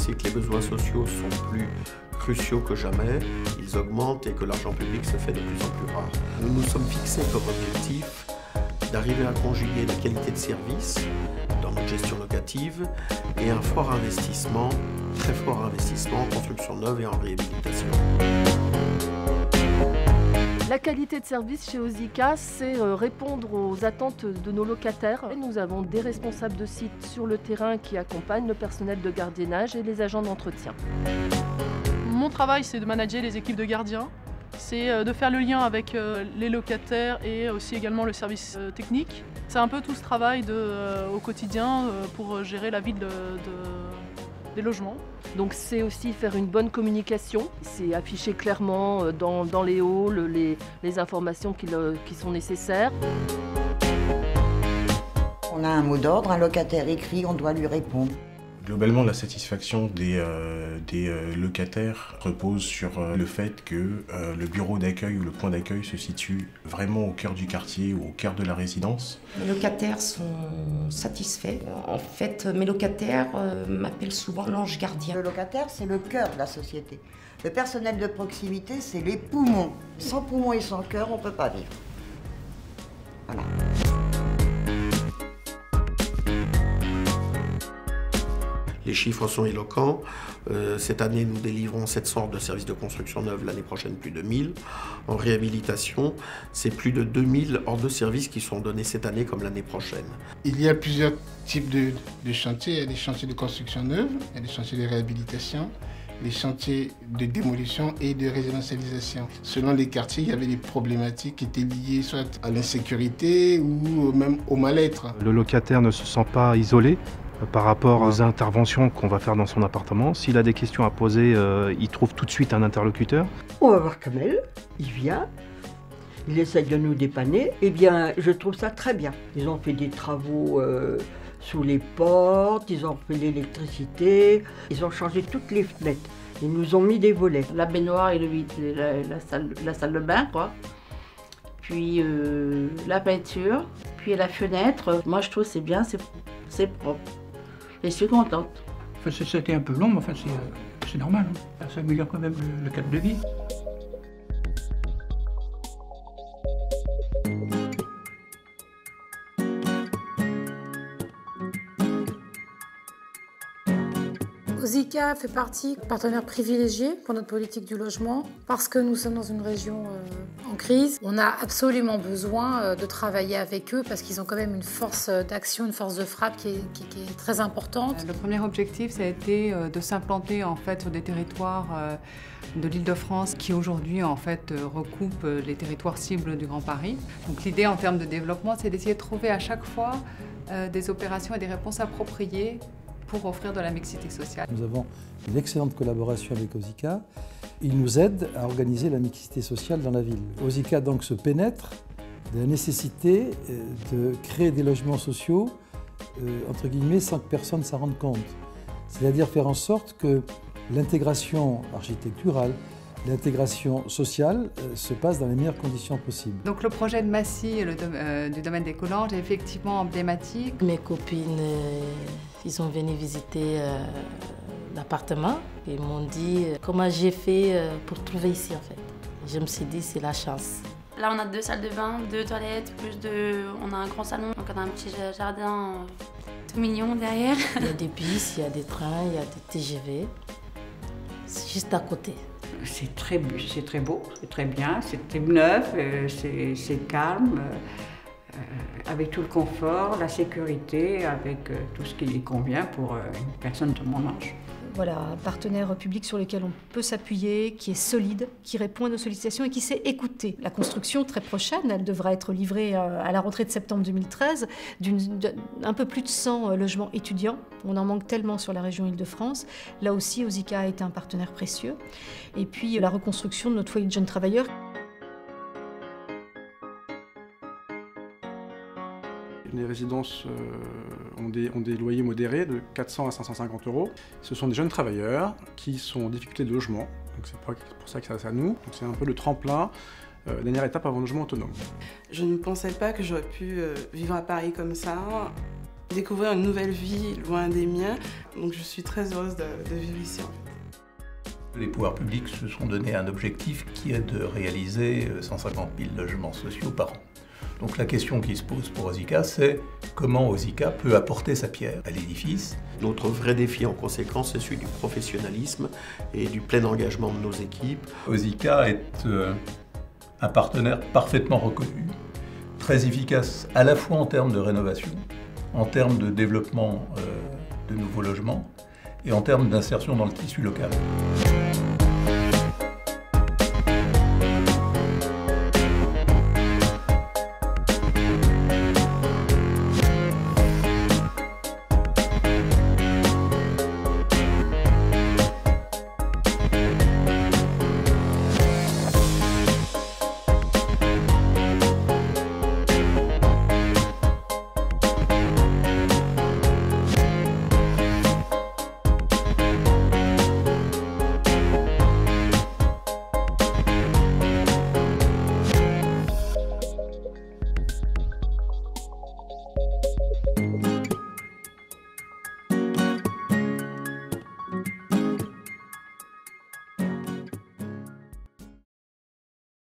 c'est que les besoins sociaux sont plus cruciaux que jamais, ils augmentent et que l'argent public se fait de plus en plus rare. Nous nous sommes fixés comme objectif d'arriver à conjuguer la qualité de service dans notre gestion locative et un fort investissement, très fort investissement en construction neuve et en réhabilitation. La qualité de service chez Osica, c'est répondre aux attentes de nos locataires. Et nous avons des responsables de site sur le terrain qui accompagnent le personnel de gardiennage et les agents d'entretien. Mon travail, c'est de manager les équipes de gardiens. C'est de faire le lien avec les locataires et aussi également le service technique. C'est un peu tout ce travail au quotidien pour gérer la vie des logements. Donc c'est aussi faire une bonne communication, c'est afficher clairement dans les halls les informations qui sont nécessaires. On a un mot d'ordre, un locataire écrit, on doit lui répondre. Globalement, la satisfaction des locataires repose sur le fait que le bureau d'accueil ou le point d'accueil se situe vraiment au cœur du quartier ou au cœur de la résidence. Les locataires sont satisfaits. En fait, mes locataires m'appellent souvent l'ange gardien. Le locataire, c'est le cœur de la société. Le personnel de proximité, c'est les poumons. Sans poumons et sans cœur, on ne peut pas vivre. Voilà. Les chiffres sont éloquents. Cette année, nous délivrons 700 ordres de services de construction neuve, l'année prochaine plus de 1000. En réhabilitation, c'est plus de 2000 ordres de services qui sont donnés cette année comme l'année prochaine. Il y a plusieurs types de chantiers. Il y a des chantiers de construction neuve, il y a des chantiers de réhabilitation, des chantiers de démolition et de résidentialisation. Selon les quartiers, il y avait des problématiques qui étaient liées soit à l'insécurité ou même au mal-être. Le locataire ne se sent pas isolé par rapport aux interventions qu'on va faire dans son appartement. S'il a des questions à poser, il trouve tout de suite un interlocuteur. On va voir Kamel, il vient, il essaye de nous dépanner. Eh bien, je trouve ça très bien. Ils ont fait des travaux sous les portes, ils ont fait l'électricité, ils ont changé toutes les fenêtres. Ils nous ont mis des volets. La baignoire et la salle de bain, quoi. Puis la peinture, puis la fenêtre. Moi, je trouve que c'est bien, c'est propre. Et je suis contente. Enfin, c'était un peu long, mais enfin, c'est normal. Hein. Ça améliore quand même le cadre de vie. Osica fait partie partenaire privilégié pour notre politique du logement parce que nous sommes dans une région en crise. On a absolument besoin de travailler avec eux parce qu'ils ont quand même une force d'action, une force de frappe qui est très importante. Le premier objectif, ça a été de s'implanter en fait sur des territoires de l'Île-de-France qui aujourd'hui en fait recoupent les territoires cibles du Grand Paris. Donc l'idée en termes de développement, c'est d'essayer de trouver à chaque fois des opérations et des réponses appropriées pour offrir de la mixité sociale. Nous avons une excellente collaboration avec Osica. Ils nous aident à organiser la mixité sociale dans la ville. Osica donc se pénètre de la nécessité de créer des logements sociaux, entre guillemets, sans que personne s'en rende compte. C'est-à-dire faire en sorte que l'intégration architecturale, l'intégration sociale se passe dans les meilleures conditions possibles. Donc le projet de Massy du domaine des Collanges est effectivement emblématique. Mes copines, ils ont venu visiter l'appartement. Ils m'ont dit comment j'ai fait pour trouver ici en fait. Je me suis dit c'est la chance. Là on a 2 salles de bain, 2 toilettes, on a un grand salon, donc on a un petit jardin tout mignon derrière. Il y a des bus, il y a des trains, il y a des TGV. C'est juste à côté. C'est très beau, c'est très bien, c'est très neuf, c'est calme, avec tout le confort, la sécurité, avec tout ce qui lui convient pour une personne de mon âge. Voilà, un partenaire public sur lequel on peut s'appuyer, qui est solide, qui répond à nos sollicitations et qui sait écouter. La construction très prochaine, elle devra être livrée à la rentrée de septembre 2013, d'un peu plus de 100 logements étudiants. On en manque tellement sur la région Île-de-France. Là aussi, Osica a été un partenaire précieux. Et puis la reconstruction de notre foyer de jeunes travailleurs. Les résidences ont des loyers modérés de 400 à 550 €. Ce sont des jeunes travailleurs qui sont en difficulté de logement, donc c'est pour ça que ça s'adresse à nous. C'est un peu le tremplin, dernière étape avant le logement autonome. Je ne pensais pas que j'aurais pu vivre à Paris comme ça. Découvrir une nouvelle vie loin des miens, donc je suis très heureuse de vivre ici en fait. Les pouvoirs publics se sont donné un objectif qui est de réaliser 150 000 logements sociaux par an. Donc la question qui se pose pour Osica, c'est comment Osica peut apporter sa pierre à l'édifice. Notre vrai défi en conséquence, c'est celui du professionnalisme et du plein engagement de nos équipes. Osica est un partenaire parfaitement reconnu, très efficace à la fois en termes de rénovation, en termes de développement de nouveaux logements et en termes d'insertion dans le tissu local.